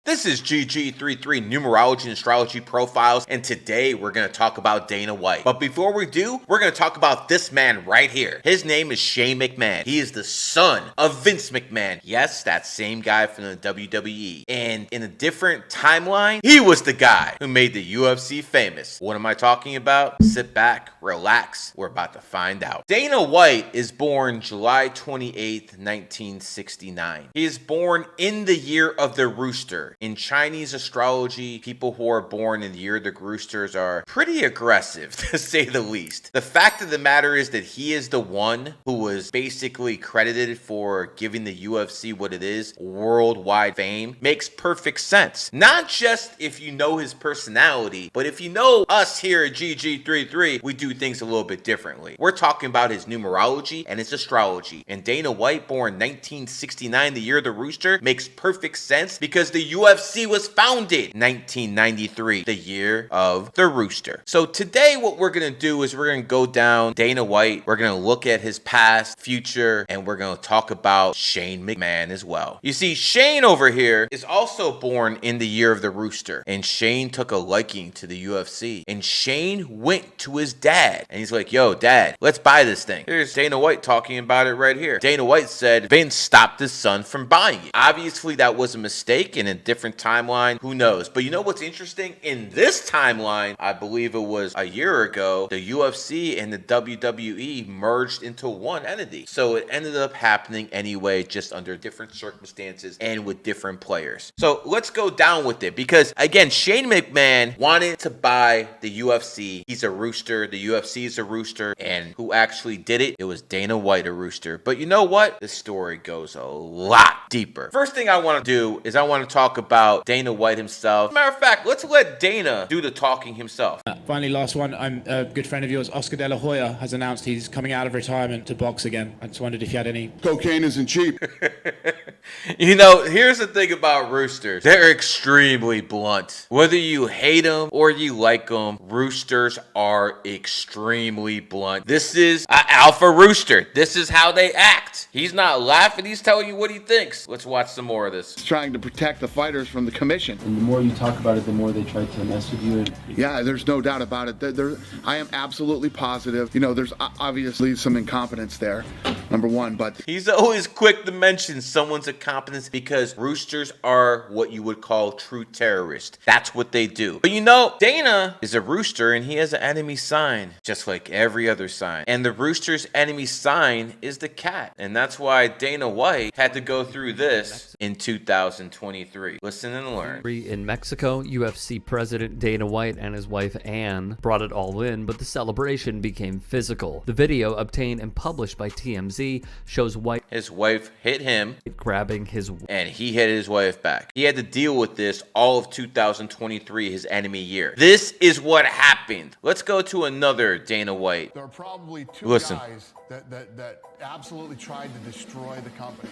This is GG33 Numerology and Astrology Profiles, and today we're going to talk about Dana White. But before we do, we're going to talk about this man right here. His name is Shane McMahon. He is the son of Vince McMahon. Yes, that same guy from the WWE. And in a different timeline, he was the guy who made the UFC famous. What am I talking about? Sit back, relax. We're about to find out. Dana White is born July 28th, 1969. He is born in the year of the rooster. In Chinese astrology, people who are born in the year of the roosters are pretty aggressive, to say the least. The fact of the matter is that he is the one who was basically credited for giving the UFC what it is, worldwide fame, makes perfect sense. Not just if you know his personality, but if you know us here at GG33, we do things a little bit differently. We're talking about his numerology and his astrology. And Dana White, born 1969, the year of the rooster, makes perfect sense because the UFC was founded 1993, the year of the rooster. So today what we're going to do is we're going to go down Dana White. We're going to look at his past, future, and we're going to talk about Shane McMahon as well. You see, Shane over here is also born in the year of the rooster, and Shane took a liking to the UFC, and Shane went to his dad and he's like, yo, dad, let's buy this thing. Here's Dana White talking about it right here. Dana White said Vince stopped his son from buying it. Obviously that was a mistake in a different timeline, who knows? But you know what's interesting? In this timeline, I believe it was a year ago, the UFC and the WWE merged into one entity. So it ended up happening anyway, just under different circumstances and with different players. So let's go down with it because again, Shane McMahon wanted to buy the UFC. He's a rooster. The UFC is a rooster. And who actually did it? It was Dana White, a rooster. But you know what? The story goes a lot deeper. First thing I want to do is I want to talk about Dana White himself. Matter of fact, let's let Dana do the talking himself. Finally, last one. I'm a good friend of yours, Oscar De La Hoya, has announced he's coming out of retirement to box again. I just wondered if you had any... Cocaine isn't cheap. You know, here's the thing about roosters. They're extremely blunt. Whether you hate them or you like them, roosters are extremely blunt. This is an alpha rooster. This is how they act. He's not laughing. He's telling you what he thinks. Let's watch some more of this. He's trying to protect the fighters from the commission. And the more you talk about it, the more they try to mess with you. Yeah, there's no doubt about it. I am absolutely positive. You know, there's obviously some incompetence there, number one, but... He's always quick to mention someone's incompetence because roosters are what you would call true terrorists. That's what they do. But you know, Dana is a rooster and he has an enemy sign, just like every other sign. And the rooster's enemy sign is the cat. And that's why Dana White had to go through this in 2023. Listen and learn. In Mexico, UFC president Dana White and his wife Ann brought it all in, but the celebration became physical. The video, obtained and published by TMZ, shows White, his wife, hit him, grabbing his, and he hit his wife back. He had to deal with this all of 2023, his enemy year. This is what happened. Let's go to another Dana White. There are probably two guys that absolutely tried to destroy the company.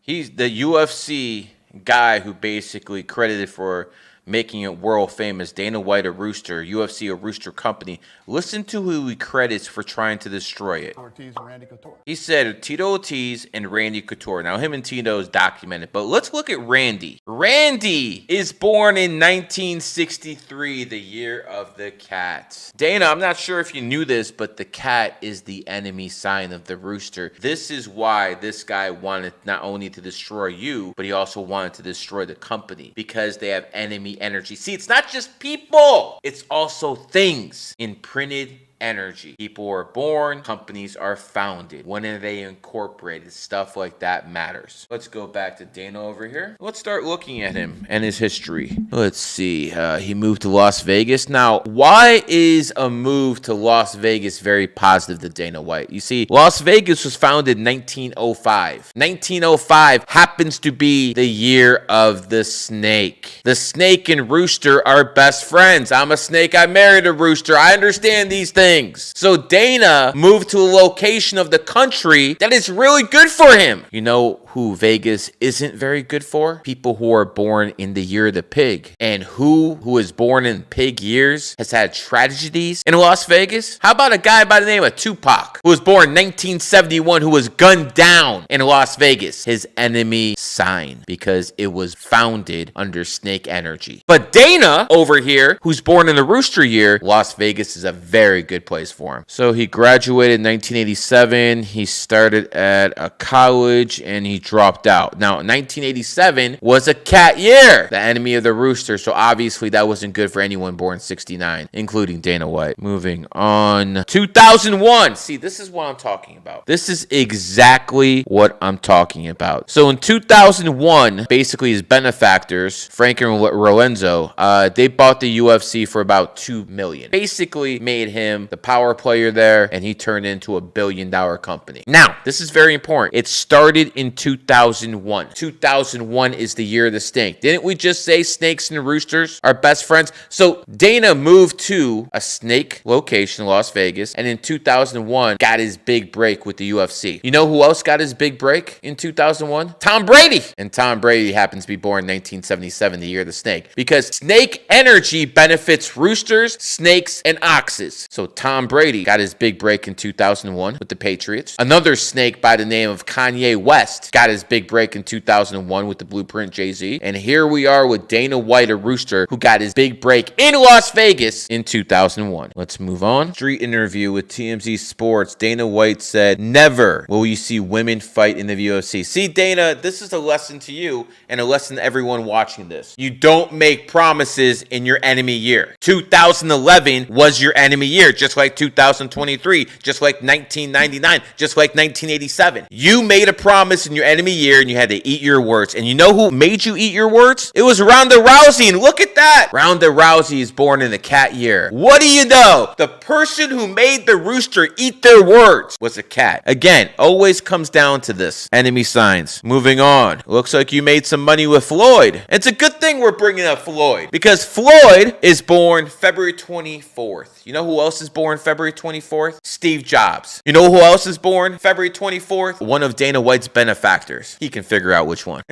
He's the UFC guy who basically credited for making it world famous. Dana White, a rooster, UFC, a rooster company. Listen to who he credits for trying to destroy it. Ortiz and Randy Couture. He said Tito Ortiz and Randy Couture. Now, him and Tito is documented, but let's look at Randy. Randy is born in 1963, the year of the cat. Dana, I'm not sure if you knew this, but the cat is the enemy sign of the rooster. This is why this guy wanted not only to destroy you, but he also wanted to destroy the company because they have enemy energy. See, it's not just people, it's also things. Imprinted energy. People are born, companies are founded. When are they incorporated? Stuff like that matters. Let's go back to Dana over here. Let's start looking at him and his history. Let's see. He moved to Las Vegas. Now, why is a move to Las Vegas very positive to Dana White? You see, Las Vegas was founded in 1905. 1905 happens to be the year of the snake. The snake and rooster are best friends. I'm a snake. I married a rooster. I understand these things. things. So Dana moved to a location of the country that is really good for him. You know who Vegas isn't very good for? People who are born in the year of the pig. And who is born in pig years has had tragedies in Las Vegas? How about a guy by the name of Tupac, who was born in 1971, who was gunned down in Las Vegas? His enemy sign, because it was founded under snake energy. But Dana over here, who's born in the rooster year, Las Vegas is a very good place for him. So he graduated in 1987. He started at a college and he dropped out. Now, 1987 was a cat year, the enemy of the rooster. So obviously that wasn't good for anyone born 69, including Dana White. Moving on. 2001. See, this is what I'm talking about. This is exactly what I'm talking about. So in 2001, basically his benefactors, Frank and Lorenzo, they bought the UFC for about $2 million. Basically made him the power player there, and he turned into $1 billion company. Now, this is very important. It started in 2001. 2001 is the year of the snake. Didn't we just say snakes and roosters are best friends? So Dana moved to a snake location in Las Vegas, and in 2001 got his big break with the UFC. You know who else got his big break in 2001? Tom Brady. And Tom Brady happens to be born in 1977, the year of the snake, because snake energy benefits roosters, snakes, and oxes. So Tom Brady got his big break in 2001 with the Patriots. Another snake by the name of Kanye West got his big break in 2001 with the Blueprint Jay-Z. And here we are with Dana White, a rooster, who got his big break in Las Vegas in 2001. Let's move on. Street interview with TMZ Sports. Dana White said, "Never will you see women fight in the UFC." See, Dana, this is a lesson to you and a lesson to everyone watching this. You don't make promises in your enemy year. 2011 was your enemy year, just like 2023, just like 1999, just like 1987. You made a promise in your enemy year and you had to eat your words. And you know who made you eat your words? It was Ronda Rousey. And look at that. Ronda Rousey is born in the cat year. What do you know? The person who made the rooster eat their words was a cat. Again, always comes down to this. Enemy signs. Moving on. Looks like you made some money with Floyd. It's a good thing we're bringing up Floyd, because Floyd is born February 24th. You know who else is born February 24th? Steve Jobs. You know who else is born February 24th? One of Dana White's benefactors. He can figure out which one.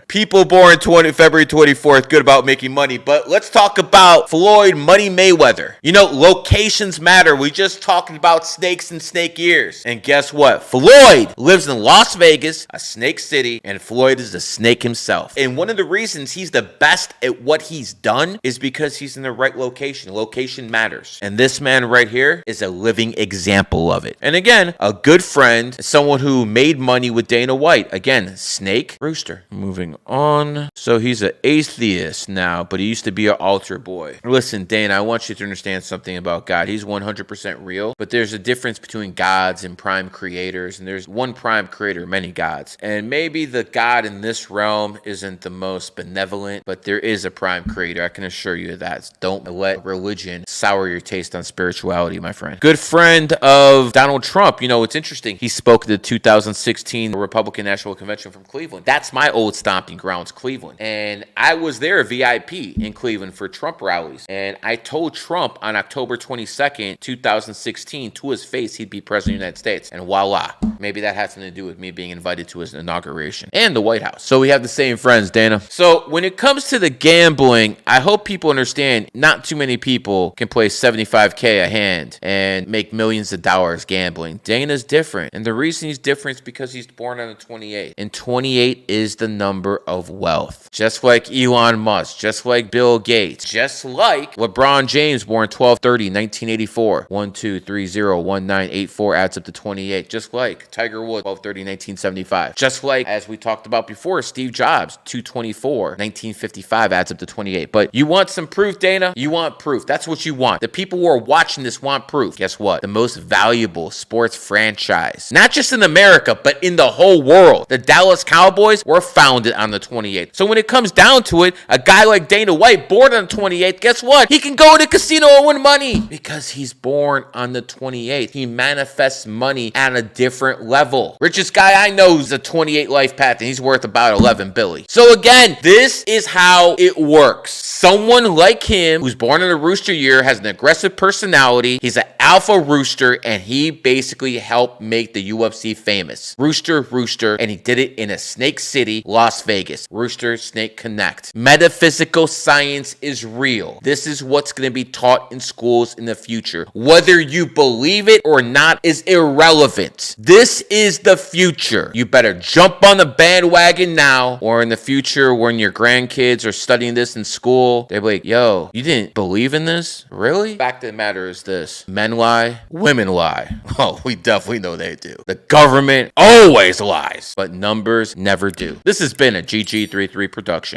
People born February 24th, good about making money. But let's talk about Floyd Money Mayweather. You know, locations matter. We just talked about snakes and snake years. And guess what? Floyd lives in Las Vegas, a snake city, and Floyd is a snake himself. And one of the reasons he's the best at what he's done is because he's in the right location. Location matters. And this man right here is a living example of it. And again, a good friend, someone who made money with Dana White. Again, snake, rooster. Moving on. So he's an atheist now, but he used to be an altar boy. Listen, Dana, I want you to understand something about God. He's 100% real, but there's a difference between gods and prime creators, and there's one prime creator, many gods. And maybe the God in this realm isn't the most benevolent, but there is a prime creator. I can assure you of that. Don't let religion sour your taste on spirituality, my friend. Good friend of Donald Trump. You know, it's interesting. He spoke at the 2016 Republican National Convention from Cleveland. That's my old stomping grounds, Cleveland. And I was there VIP in Cleveland for Trump rallies. And I told Trump on October 22nd, 2016, to his face, he'd be president of the United States. And voila. Maybe that has something to do with me being invited to his inauguration and the White House. So we have the same friends, Dana. So when it comes to the gambling, I hope people understand not too many people can play $75K a hand and make millions of dollars gambling. Dana's different. And the reason he's different is because he's born on the 28th. And 28 is the number of wealth. Just like Elon Musk, just like Bill Gates, just like LeBron James, born 12/30, 1984. 12301984 adds up to 28. Just like Tiger Woods, 12/30, 1975. Just like, as we talked about before, Steve Jobs, 2/24, 1955 adds up to 28. But you want some proof, Dana? You want proof. That's what you want. The people who are watching this want proof. Guess what? The most valuable sports franchise, not just in America, but in the whole world, the Dallas Cowboys, were founded on the 28th. So when it comes down to it, a guy like Dana White, born on the 28th, guess what? He can go to the casino and win money because he's born on the 28th. He manifests money at a different level. Richest guy I know is a 28 life path, and he's worth about 11 billion. So again, this is how it works. Someone like him, who's born in a rooster year, has an aggressive personality. He's an Alpha Rooster, and he basically helped make the UFC famous. Rooster, and he did it in a Snake City, Las Vegas. Rooster Snake Connect. Metaphysical science is real. This is what's going to be taught in schools in the future. Whether you believe it or not is irrelevant. This is the future. You better jump on the bandwagon now, or in the future when your grandkids are studying this in school, they'll be like, yo, you didn't believe in this? Really? Fact of the matter is this. Men lie, women lie. Oh, we definitely know they do. The government always lies, but numbers never do. This has been a GG33 production.